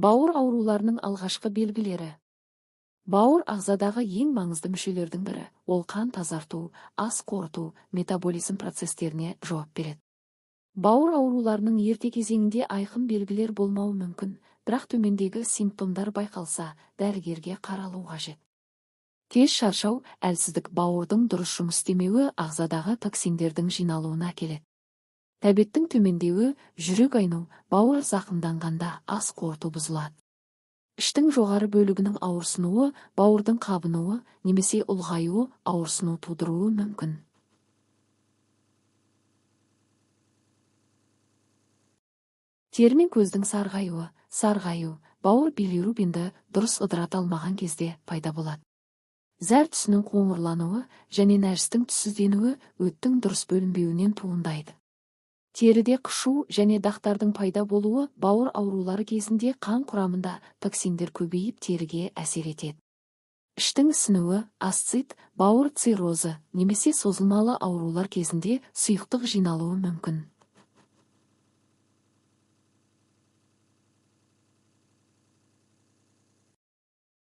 Бауыр ауруларының алғашқы белгілері. Бауыр ағзадағы ең маңызды мүшелердің бірі. Ол қан тазарту, ас қорыту, метаболизм процестеріне жауап береді. Бауыр ауруларының ерте кезеңінде айқын белгілер болмауы мүмкін, бірақ төмендегі симптомдар байқалса, дәрігерге қаралу қажет. Тез шаршау, әлсіздік, бауырдың дұрыс жұмыс істемеуі ағзадағы токсиндердің жиналуына әкеледі. Тәбеттің төмендеуі, жүрек айну, бауыр зақымданғанда ас қорыту бұзылады. Іштің жоғары бөлігінің ауырсынуы, бауырдың қабынуы, немесе ұлғаюы ауырсыну тудыруы мүмкін. Тері мен көздің сарғаю, бауыр билирубинді дұрыс ыдырата алмаған кезде пайда болады. Зәр түсінің қоңырлануы және нәрістің түссізденуі өттің дұрыс бөлінбеуінен туындайды. Теріде қышу және дақтардың пайда болуы бауыр аурулары кезінде қан құрамында токсиндер көбейіп теріге әсер етеді. Іштің ісінуі, асцит, бауыр циррозы немесе созылмалы аурулар кезінде сұйықтық жиналуы мүмкін.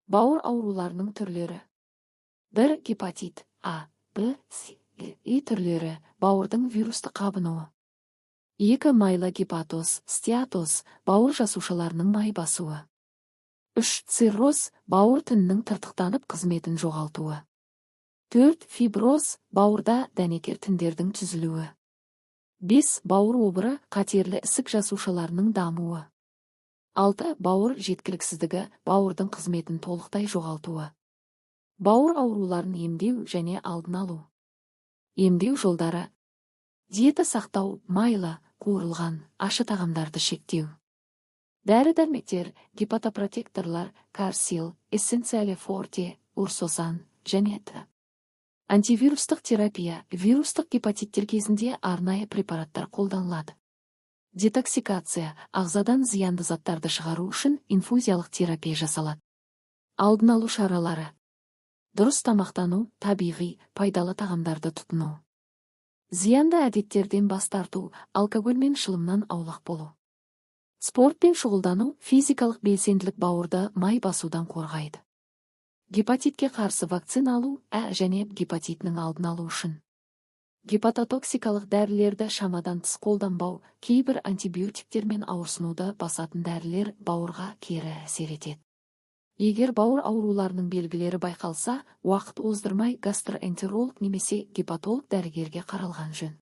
Бауыр ауруларының түрлері. 1. Гепатит А, Б, С, И түрлері, бауырдың вирусты қабынуы. 2. Майлогепатоз, стеатоз, бауыр жасушаларының май басуы. 3. Цирроз, бауыр тінінің тыртықтанып қызметін жоғалтуы. 4. Фиброз, бауырда дәнекер тіндердің түзілуі. 5. Бауыр обыры, қатерлі ісік жасушаларының дамуы. 6. Бауыр жеткіліксіздігі, бауырдың қызметін толықтай жоғалтуы. Бауыр ауруларын емдеу және алдын алу. Емдеу жолдары. Диета сақтау, майлы, қуырылған, ащы тағамдарды шектеу. Дәрі-дәрмектер, гепатопротекторлар, карсил, эссенциале форте, урсосан және т. Антивирустық терапия, вирустық гепатиттер кезінде арнайы препараттар қолданылады. Детоксикация, ағзадан зиянды заттарды шығару үшін инфузиялық терапия жасалады. Алдын алу шаралары. Дұрыс тамақтану, табиғи, пайдалы тағамдарды тұтыну. Зиянды әдеттерден бас тарту, алкоголь мен шылымнан аулақ болу. Спортпен шұғылдану, физикалық белсенділік бауырды май басудан қорғайды. Гепатитке қарсы вакцина алу, және гепатитінің алдын алу үшін. Гепатотоксикалық дәрілерді шамадан тыс қолданбау, кейбір антибиотиктер мен ауырсынуды басатын дәрілер бауырға кері әсер етеді. Егер бауыр ауруларының белгілері байқалса, уақыт оздырмай гастроэнтеролог немесе гепатолог дәрігерге қаралған жөн.